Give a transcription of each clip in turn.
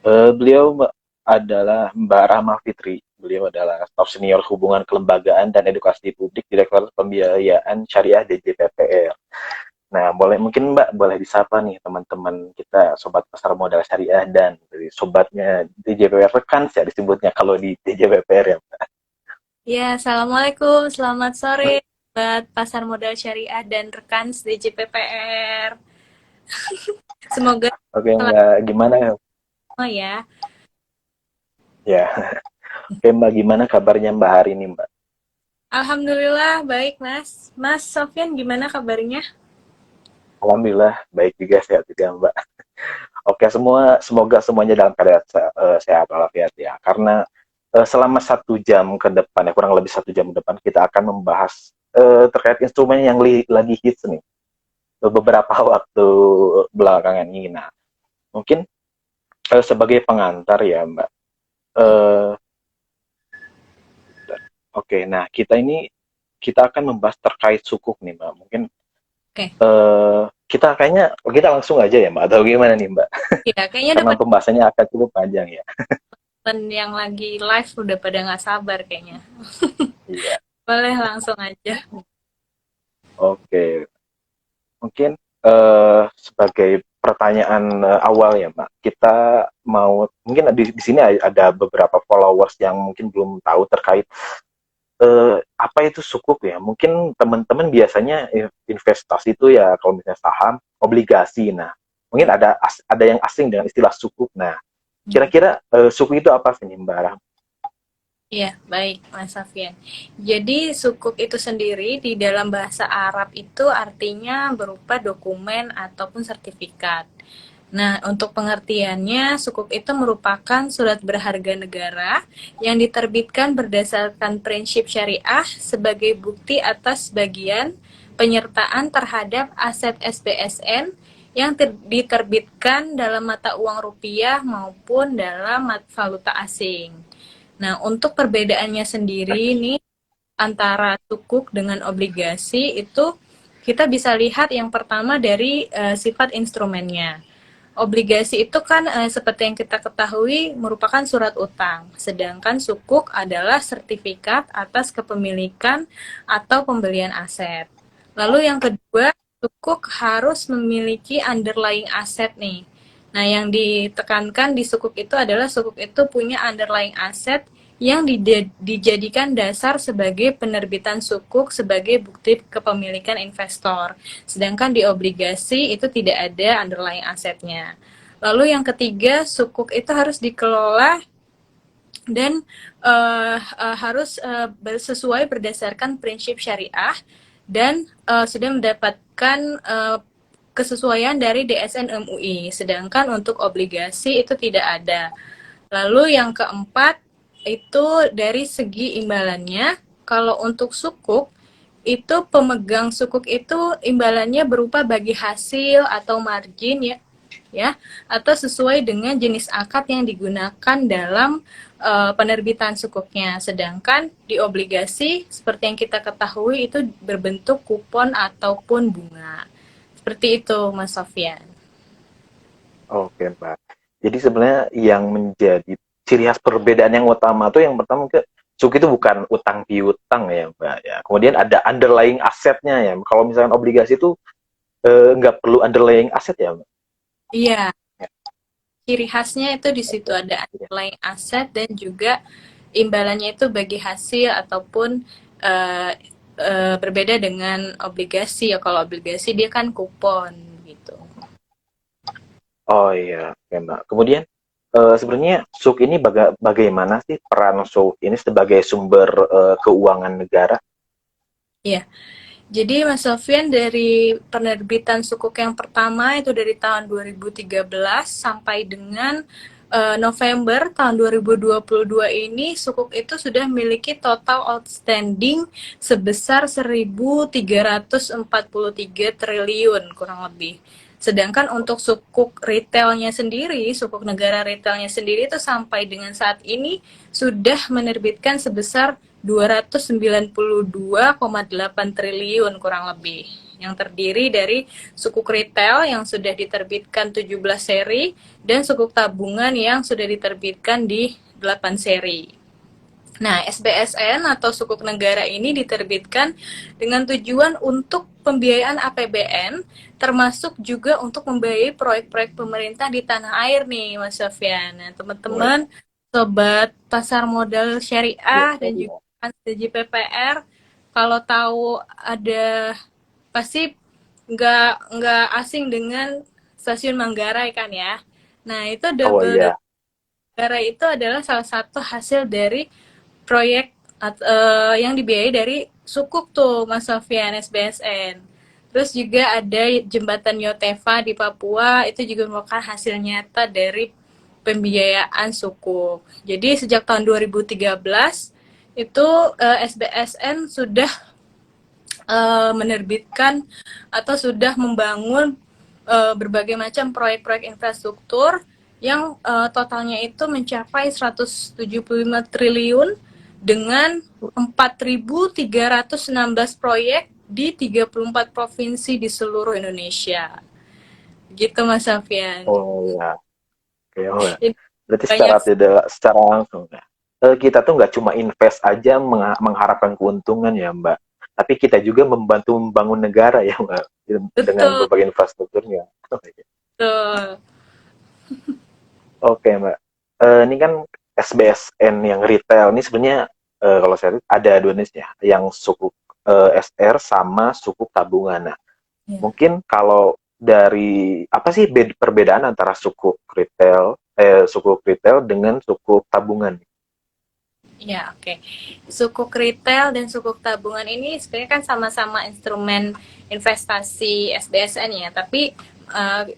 Beliau adalah Mbak Rahma Fitri. Beliau adalah staf senior hubungan kelembagaan dan edukasi publik Direktorat Pembiayaan Syariah DJPPR. Nah, mungkin Mbak boleh disapa nih teman-teman kita sobat pasar modal syariah dan dari sobatnya DJPPR rekan ya disebutnya kalau di DJPPR ya Mbak. Ya, Assalamualaikum. Selamat sore buat Pasar Modal Syariah dan rekan DJPPR. Semoga Oke selamat Mbak, gimana ya. ya? Oke Mbak, gimana kabarnya Mbak hari ini Mbak? Alhamdulillah baik, Mas. Mas Sofyan gimana kabarnya? Alhamdulillah baik juga sehat juga Mbak. Oke semua semoga semuanya dalam keadaan sehat walafiat ya. Karena selama 1 jam ke depan ya kurang lebih 1 jam ke depan kita akan membahas terkait instrumen yang lagi hits nih beberapa waktu belakangan ini. Nah mungkin sebagai pengantar ya Mbak. Eh, Oke, nah kita akan membahas terkait sukuk nih Mbak. Mungkin Oke. kita langsung aja ya Mbak atau gimana nih Mbak? Ya, kayaknya Karena dapat pembahasannya akan cukup panjang ya. teman yang lagi live udah pada nggak sabar kayaknya. Iya. Boleh langsung aja. Oke, mungkin sebagai pertanyaan awal ya Mbak, kita mau mungkin di sini ada beberapa followers yang mungkin belum tahu terkait apa itu sukuk ya. Mungkin teman-teman biasanya investasi itu ya kalau misalnya saham, obligasi. Nah, mungkin ada yang asing dengan istilah sukuk. Nah, kira-kira sukuk itu apa sih nih Mbak Rahma? Iya, baik, Mas Sofyan. Jadi, sukuk itu sendiri di dalam bahasa Arab itu artinya berupa dokumen ataupun sertifikat. Nah, untuk pengertiannya, sukuk itu merupakan surat berharga negara yang diterbitkan berdasarkan prinsip syariah sebagai bukti atas bagian penyertaan terhadap aset SBSN yang diterbitkan dalam mata uang rupiah maupun dalam valuta asing. Nah, untuk perbedaannya sendiri nih antara sukuk dengan obligasi itu kita bisa lihat yang pertama dari sifat instrumennya. Obligasi itu kan seperti yang kita ketahui merupakan surat utang, sedangkan sukuk adalah sertifikat atas kepemilikan atau pembelian aset. Lalu yang kedua, sukuk harus memiliki underlying aset nih. Nah, yang ditekankan di sukuk itu adalah sukuk itu punya underlying aset yang dijadikan dasar sebagai penerbitan sukuk sebagai bukti kepemilikan investor. Sedangkan di obligasi itu tidak ada underlying asetnya. Lalu yang ketiga, sukuk itu harus dikelola dan harus sesuai berdasarkan prinsip syariah dan sudah mendapatkan kesesuaian dari DSN MUI. Sedangkan untuk obligasi itu tidak ada. Lalu yang keempat itu dari segi imbalannya. Kalau untuk sukuk itu pemegang sukuk itu imbalannya berupa bagi hasil atau margin ya atau sesuai dengan jenis akad yang digunakan dalam penerbitan sukuknya. Sedangkan di obligasi seperti yang kita ketahui itu berbentuk kupon ataupun bunga. Seperti itu, Mas Sofyan. Oke Mbak. Jadi sebenarnya yang menjadi ciri khas perbedaan yang utama tuh yang pertama ke sukuk itu bukan utang piutang ya Mbak ya. Kemudian ada underlying asetnya ya. Kalau misalkan obligasi itu nggak perlu underlying aset ya Mbak. Iya, Ya, ciri khasnya itu di situ oke. ada Ya. underlying aset dan juga imbalannya itu bagi hasil ataupun eh, berbeda dengan obligasi ya. Kalau obligasi dia kan kupon gitu. Oh iya, oke Mbak. Kemudian sebenarnya SUK ini bagaimana sih peran SUK ini sebagai sumber keuangan negara? Iya. Jadi Mas Sofyan dari penerbitan sukuk yang pertama itu dari tahun 2013 sampai dengan November tahun 2022 ini sukuk itu sudah memiliki total outstanding sebesar 1.343 triliun kurang lebih. Sedangkan untuk sukuk retailnya sendiri, sukuk negara retailnya sendiri itu sampai dengan saat ini sudah menerbitkan sebesar 292,8 triliun kurang lebih. yang terdiri dari sukuk retail yang sudah diterbitkan 17 seri dan sukuk tabungan yang sudah diterbitkan di 8 seri. Nah, SBSN atau sukuk negara ini diterbitkan dengan tujuan untuk pembiayaan APBN, termasuk juga untuk membiayai proyek-proyek pemerintah di tanah air nih, Mas Sofyan. Nah, Wah, teman-teman, sobat pasar modal iya, syariah dan iya. juga strategi PPR, kalau tahu ada pasti nggak asing dengan stasiun Manggarai kan ya. Nah, itu Oh double iya. Manggarai itu adalah salah satu hasil dari proyek yang dibiayai dari sukuk tuh Mas Sofian SBSN. Terus juga ada jembatan Yotefa di Papua, itu juga merupakan hasil nyata dari pembiayaan sukuk. Jadi sejak tahun 2013 itu SBSN sudah menerbitkan atau sudah membangun berbagai macam proyek-proyek infrastruktur yang totalnya itu mencapai 175 triliun dengan 4.316 proyek di 34 provinsi di seluruh Indonesia. Gitu Mas Safian. Oh iya. Oke, oh ya. Jadi Berarti banyak. secara langsung ya. Kita tuh nggak cuma invest aja mengharapkan keuntungan ya Mbak, tapi kita juga membantu membangun negara ya Mbak, dengan Betul, berbagai infrastrukturnya. betul. Oke Mbak. Ini kan SBSN yang retail ini sebenarnya, kalau saya lihat ada dua jenis ya, yang sukuk SR sama sukuk tabungan. Nah, Ya. mungkin kalau dari apa sih perbedaan antara sukuk retail dengan sukuk tabungan? Ya, oke. Sukuk retail dan sukuk tabungan ini sebenarnya kan sama-sama instrumen investasi SBSN ya, tapi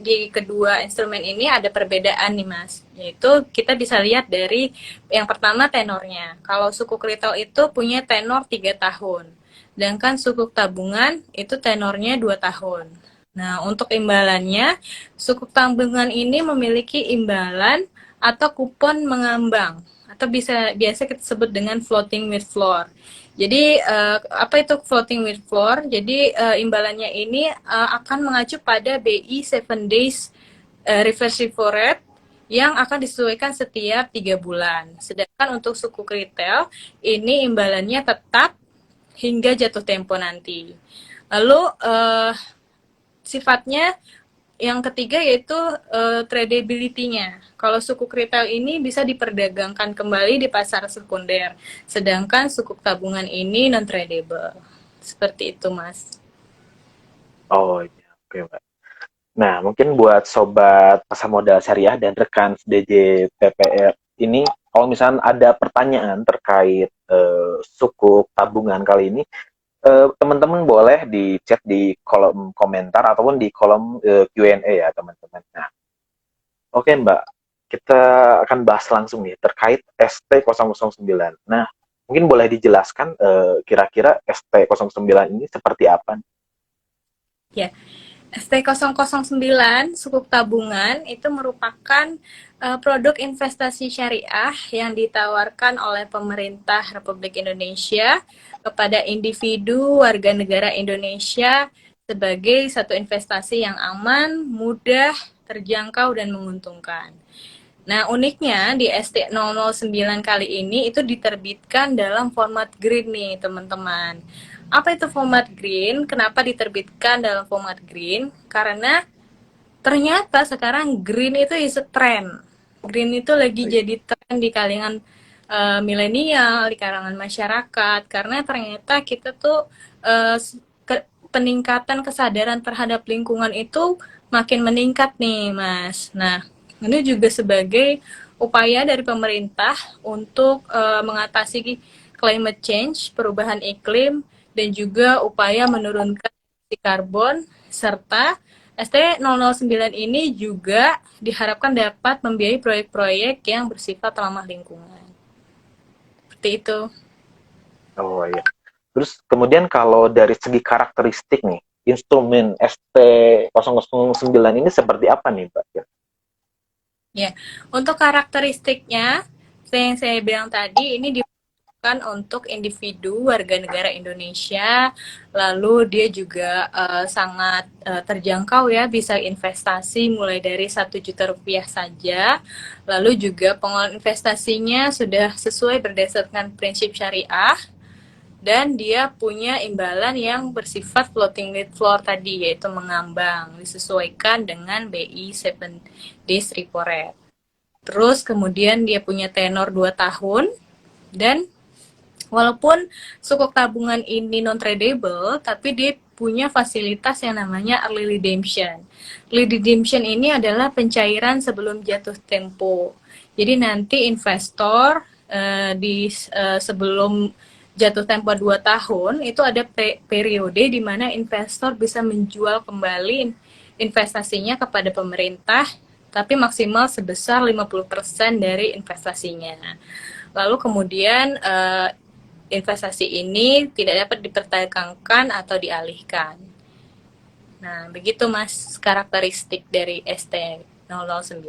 di kedua instrumen ini ada perbedaan nih Mas, yaitu kita bisa lihat dari yang pertama tenornya. Kalau sukuk retail itu punya tenor 3 tahun, sedangkan sukuk tabungan itu tenornya 2 tahun. Nah, untuk imbalannya, sukuk tabungan ini memiliki imbalan atau kupon mengambang atau biasa kita sebut dengan floating with floor. Jadi apa itu floating with floor? Jadi imbalannya ini akan mengacu pada BI 7 days reverse repo rate yang akan disesuaikan setiap 3 bulan. Sedangkan untuk suku retail ini imbalannya tetap hingga jatuh tempo nanti. Lalu sifatnya yang ketiga yaitu tradability-nya. Kalau sukuk retail ini bisa diperdagangkan kembali di pasar sekunder, sedangkan sukuk tabungan ini non tradable. Seperti itu, Mas. Oh iya, oke Mbak. Nah, mungkin buat sobat pasar modal syariah dan rekan DJ PPR ini, kalau misalnya ada pertanyaan terkait sukuk tabungan kali ini, teman-teman boleh di chat di kolom komentar ataupun di kolom Q&A ya teman-teman. Nah, oke Mbak, kita akan bahas langsung nih terkait ST009. Nah, mungkin boleh dijelaskan kira-kira ST09 ini seperti apa? Ya, ST009 sukuk tabungan itu merupakan produk investasi syariah yang ditawarkan oleh pemerintah Republik Indonesia kepada individu warga negara Indonesia sebagai satu investasi yang aman, mudah, terjangkau dan menguntungkan. Nah, uniknya di ST009 kali ini itu diterbitkan dalam format green nih, teman-teman. Apa itu format green? Kenapa diterbitkan dalam format green? Karena ternyata sekarang green itu is a trend. Green itu lagi jadi tren di kalangan milenial, di kalangan masyarakat, karena ternyata kita tuh peningkatan kesadaran terhadap lingkungan itu makin meningkat nih, Mas. Nah, ini juga sebagai upaya dari pemerintah untuk mengatasi climate change, perubahan iklim, dan juga upaya menurunkan emisi karbon, serta ST009 ini juga diharapkan dapat membiayai proyek-proyek yang bersifat ramah lingkungan. Seperti itu. Oh iya. Terus kemudian kalau dari segi karakteristik nih, instrumen ST009 ini seperti apa nih Mbak? Ya, untuk karakteristiknya, yang saya bilang tadi, ini kan untuk individu warga negara Indonesia, lalu dia juga sangat terjangkau ya, bisa investasi mulai dari 1 juta rupiah saja, lalu juga pengelolaan investasinya sudah sesuai berdasarkan prinsip syariah, dan dia punya imbalan yang bersifat floating rate floor tadi, yaitu mengambang, disesuaikan dengan BI 7 days repo rate. Terus kemudian dia punya tenor 2 tahun, dan walaupun sukuk tabungan ini non tradable, tapi dia punya fasilitas yang namanya early redemption. Early redemption ini adalah pencairan sebelum jatuh tempo. Jadi nanti investor sebelum jatuh tempo 2 tahun itu ada periode di mana investor bisa menjual kembali investasinya kepada pemerintah, tapi maksimal sebesar 50% dari investasinya. Lalu kemudian investasi ini tidak dapat diperdagangkan atau dialihkan. Nah, begitu Mas karakteristik dari ST009.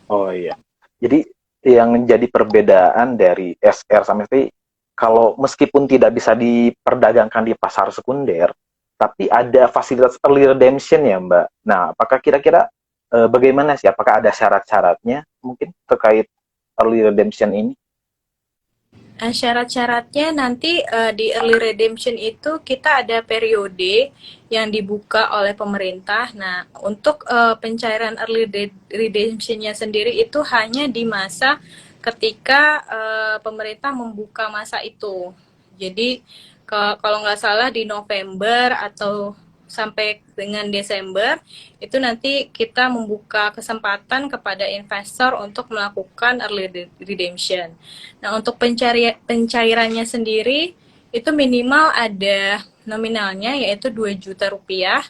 Oh iya. Jadi yang jadi perbedaan dari SR sama ST, kalau meskipun tidak bisa diperdagangkan di pasar sekunder, tapi ada fasilitas early redemption ya Mbak. Nah, apakah kira-kira bagaimana sih? Apakah ada syarat-syaratnya mungkin terkait early redemption ini? Syarat-syaratnya nanti di early redemption itu kita ada periode yang dibuka oleh pemerintah. Nah, untuk pencairan early redemptionnya sendiri itu hanya di masa ketika pemerintah membuka masa itu. Jadi kalau nggak salah di November atau sampai dengan Desember itu nanti kita membuka kesempatan kepada investor untuk melakukan early redemption. Nah, untuk pencairannya sendiri itu minimal ada nominalnya, yaitu 2 juta rupiah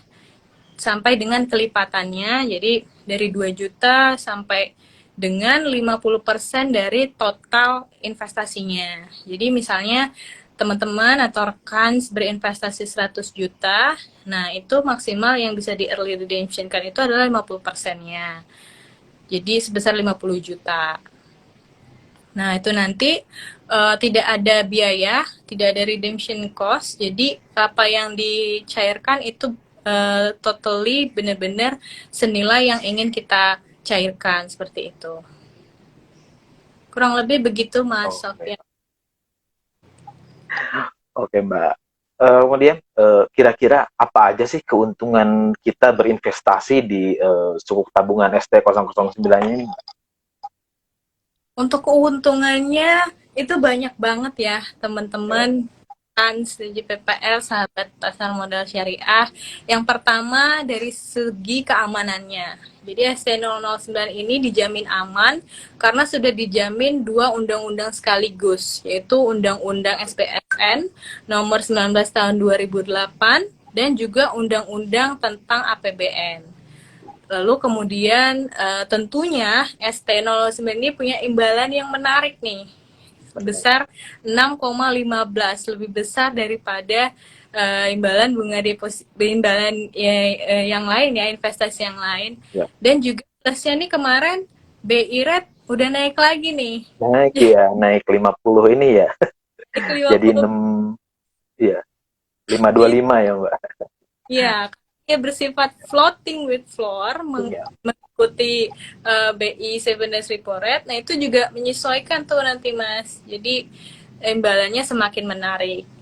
sampai dengan kelipatannya. Jadi dari 2 juta sampai dengan 50% dari total investasinya. Jadi misalnya teman-teman atau rekan berinvestasi 100 juta, nah itu maksimal yang bisa di early redemption kan itu adalah 50%-nya. Jadi sebesar 50 juta. Nah, itu nanti tidak ada biaya, tidak ada redemption cost. Jadi apa yang dicairkan itu totally benar-benar senilai yang ingin kita cairkan seperti itu. Kurang lebih begitu Mas Oke, Sofian. oke Mbak. Kemudian kira-kira apa aja sih keuntungan kita berinvestasi di sukuk tabungan ST009 ini? Untuk keuntungannya itu banyak banget ya Ya, teman-teman, Hans dan JPPL sahabat pasar modal syariah. Yang pertama dari segi keamanannya. Jadi ST009 ini dijamin aman karena sudah dijamin 2 undang-undang sekaligus, yaitu Undang-Undang SPSN nomor 19 tahun 2008 dan juga Undang-Undang tentang APBN. Lalu kemudian tentunya ST009 ini punya imbalan yang menarik nih, benar. sebesar 6,15, lebih besar daripada imbalan bunga deposito, imbalan yang lain ya, investasi yang lain. Ya. Dan juga plusnya nih kemarin BI rate udah naik lagi nih. Naik ya, naik 50 ini ya. Naik Jadi 50. 6, ya, 525 ya Mbak. Ya, dia bersifat floating with floor, Ya. mengikuti BI 7 days repo rate. Nah, itu juga menyesuaikan tuh nanti Mas. Jadi imbalannya semakin menarik.